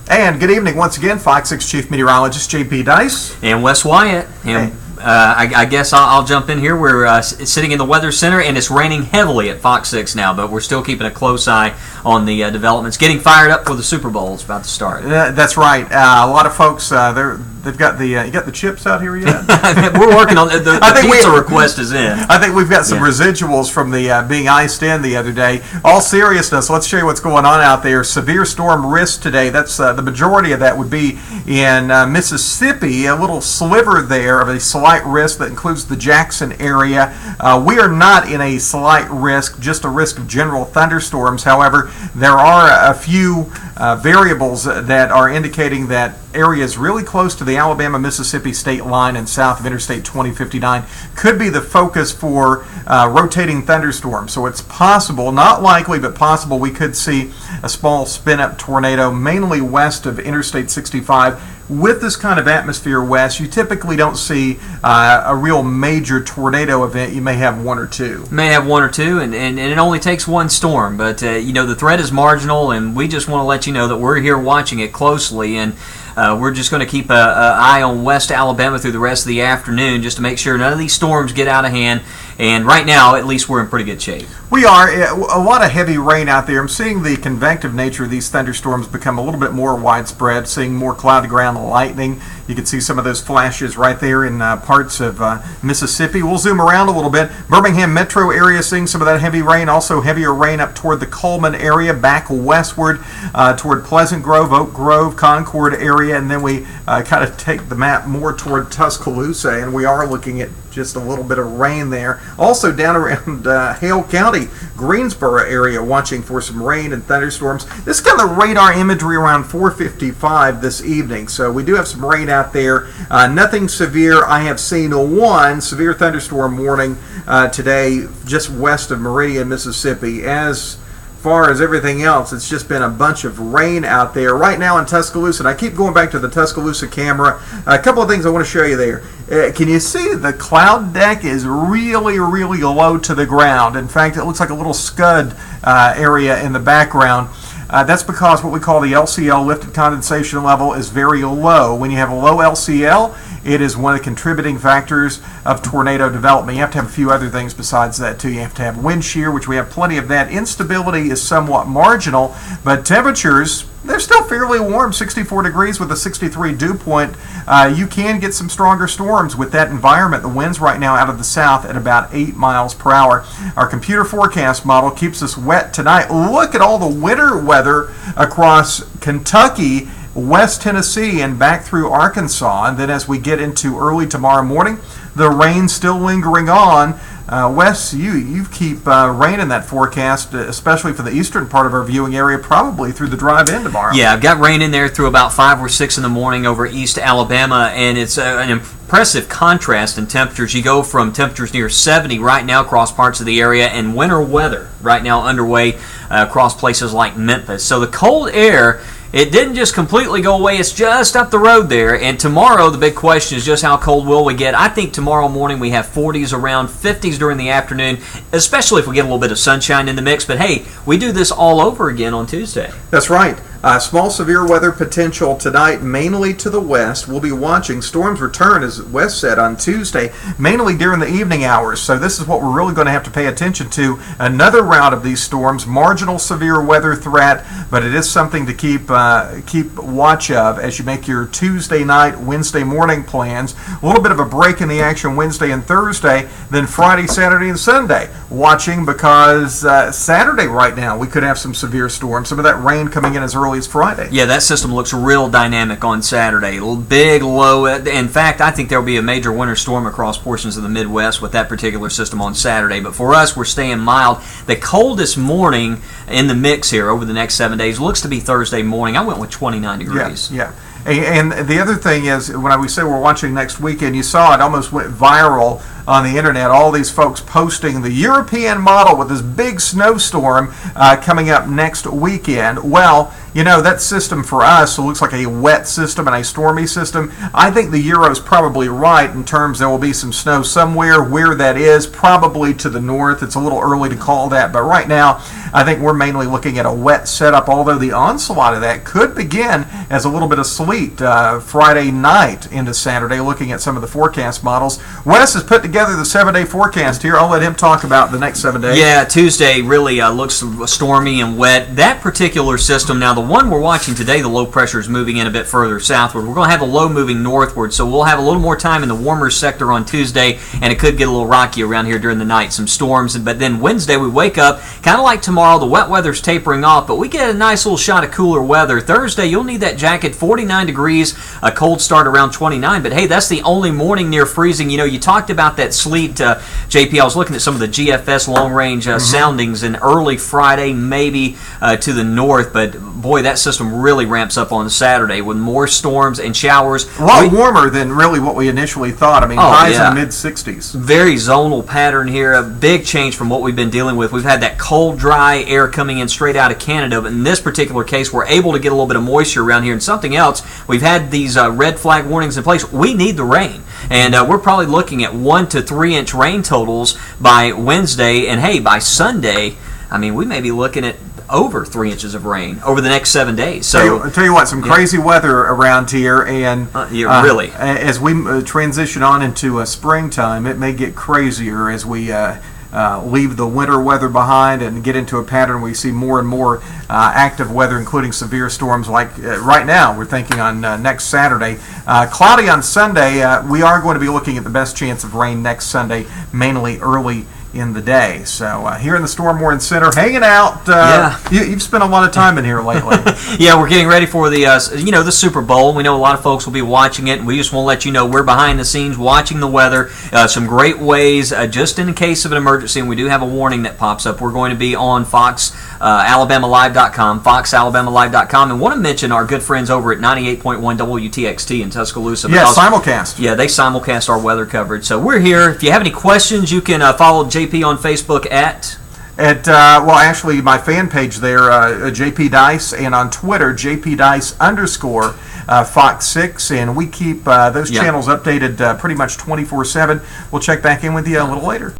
And good evening once again, Fox 6 Chief Meteorologist J.P. Dice. And Wes Wyatt. And I guess I'll jump in here. We're sitting in the Weather Center, and it's raining heavily at Fox 6 now, but we're still keeping a close eye on the developments. Getting fired up for the Super Bowl. It's about to start. That's right. A lot of folks, they've got the you got the chips out here yet? We're working on the pizza request is in. I think we've got some residuals from the being iced in the other day. All seriousness, let's show you what's going on out there. Severe storm risk today. That's the majority of that would be in Mississippi. A little sliver there of a slight risk that includes the Jackson area. We are not in a slight risk, just a risk of general thunderstorms. However, there are a few variables that are indicating that areas really close to the Alabama-Mississippi state line and south of Interstate 2059 could be the focus for rotating thunderstorms. So it's possible, not likely, but possible we could see a small spin-up tornado mainly west of Interstate 65. With this kind of atmosphere, Wes, you typically don't see a real major tornado event. You may have one or two. And it only takes one storm. But, the threat is marginal, and we just want to let you know that we're here watching it closely. And we're just going to keep an eye on West Alabama through the rest of the afternoon just to make sure none of these storms get out of hand. And right now, at least we're in pretty good shape. We are. A lot of heavy rain out there. I'm seeing the convective nature of these thunderstorms become a little bit more widespread, seeing more cloud ground lightning. You can see some of those flashes right there in parts of Mississippi. We'll zoom around a little bit. Birmingham metro area seeing some of that heavy rain. Also heavier rain up toward the Coleman area, back westward toward Pleasant Grove, Oak Grove, Concord area. And then we kind of take the map more toward Tuscaloosa, and we are looking at just a little bit of rain there. Also down around Hale County, Greensboro area, watching for some rain and thunderstorms. This is kind of the radar imagery around 4:55 this evening. So we do have some rain out there. Nothing severe. I have seen one severe thunderstorm warning today just west of Meridian, Mississippi. As far as everything else, it's just been a bunch of rain out there right now in Tuscaloosa. And I keep going back to the Tuscaloosa camera. A couple of things I want to show you there. Can you see the cloud deck is really, really low to the ground? In fact, it looks like a little scud area in the background. That's because what we call the LCL, lifted condensation level, is very low. When you have a low LCL, it is one of the contributing factors of tornado development. You have to have a few other things besides that, too. You have to have wind shear, which we have plenty of that. Instability is somewhat marginal, but temperatures, they're still fairly warm, 64 degrees with a 63 dew point. You can get some stronger storms with that environment. The winds right now out of the south at about 8 miles per hour. Our computer forecast model keeps us wet tonight. Look at all the winter weather across Kentucky, West Tennessee, and back through Arkansas. And then as we get into early tomorrow morning, the rain still lingering on. Wes, you keep rain in that forecast, especially for the eastern part of our viewing area, probably through the drive-in tomorrow. Yeah, I've got rain in there through about 5 or 6 in the morning over East Alabama, and it's an impressive contrast in temperatures. You go from temperatures near 70 right now across parts of the area, and winter weather right now underway across places like Memphis. So the cold air, it didn't just completely go away. It's just up the road there. And tomorrow, the big question is just how cold will we get? I think tomorrow morning we have 40s, around 50s during the afternoon, especially if we get a little bit of sunshine in the mix. But hey, we do this all over again on Tuesday. That's right. Small severe weather potential tonight, mainly to the west. We'll be watching storms return, as Wes said, on Tuesday, mainly during the evening hours. So this is what we're really going to have to pay attention to. Another round of these storms, marginal severe weather threat, but it is something to keep watch of as you make your Tuesday night, Wednesday morning plans. A little bit of a break in the action Wednesday and Thursday, then Friday, Saturday, and Sunday. Watching because Saturday right now we could have some severe storms. Some of that rain coming in as early as Friday. Yeah, that system looks real dynamic on Saturday. Big, low. In fact, I think there will be a major winter storm across portions of the Midwest with that particular system on Saturday. But for us, we're staying mild. The coldest morning in the mix here over the next 7 days looks to be Thursday morning. I went with 29 degrees. Yeah. And the other thing is, when we say we're watching next weekend, you saw it almost went viral on the internet. All these folks posting the European model with this big snowstorm coming up next weekend. Well, That system for us looks like a wet system and a stormy system. I think the Euro's probably right in terms there will be some snow somewhere. Where that is, probably to the north. It's a little early to call that, but right now I think we're mainly looking at a wet setup, although the onslaught of that could begin as a little bit of sleet Friday night into Saturday, looking at some of the forecast models. Wes has put together the 7-day forecast here. I'll let him talk about the next 7 days. Yeah, Tuesday really looks stormy and wet. That particular system, now the one we're watching today, the low pressure is moving in a bit further southward. We're going to have the low moving northward, so we'll have a little more time in the warmer sector on Tuesday, and it could get a little rocky around here during the night, some storms. But then Wednesday we wake up, kind of like tomorrow, the wet weather's tapering off, but we get a nice little shot of cooler weather. Thursday, you'll need that jacket, 49 degrees, a cold start around 29, but hey, that's the only morning near freezing. You talked about that sleet, JP. I was looking at some of the GFS long-range soundings, and early Friday, maybe to the north, but boy, that system really ramps up on Saturday with more storms and showers. A lot warmer than really what we initially thought. I mean, highs in the mid-60s. Very zonal pattern here, a big change from what we've been dealing with. We've had that cold, dry air coming in straight out of Canada, but in this particular case, we're able to get a little bit of moisture around here. And something else, we've had these red flag warnings in place. We need the rain, and we're probably looking at 1 to 3 inch rain totals by Wednesday, and hey, by Sunday, I mean, we may be looking at over 3 inches of rain over the next 7 days. So I'll tell you what, some crazy weather around here, and really, as we transition on into springtime, it may get crazier as we leave the winter weather behind and get into a pattern where we see more and more active weather, including severe storms like right now we're thinking on next Saturday. Cloudy on Sunday. We are going to be looking at the best chance of rain next Sunday, mainly early in the day. So here in the Storm Warning Center, hanging out. You've spent a lot of time in here lately. Yeah, we're getting ready for the the Super Bowl. We know a lot of folks will be watching it, and we just want to let you know we're behind the scenes watching the weather. Some great ways, just in case of an emergency, and we do have a warning that pops up. We're going to be on FoxAlabamaLive.com, FoxAlabamaLive.com, and want to mention our good friends over at 98.1 WTXT in Tuscaloosa. Yeah, simulcast. Yeah, they simulcast our weather coverage. So we're here. If you have any questions, you can follow JP on Facebook at actually my fan page there, JP Dice, and on Twitter, JP Dice _ Fox6, and we keep those channels updated pretty much 24/7. We'll check back in with you a little later.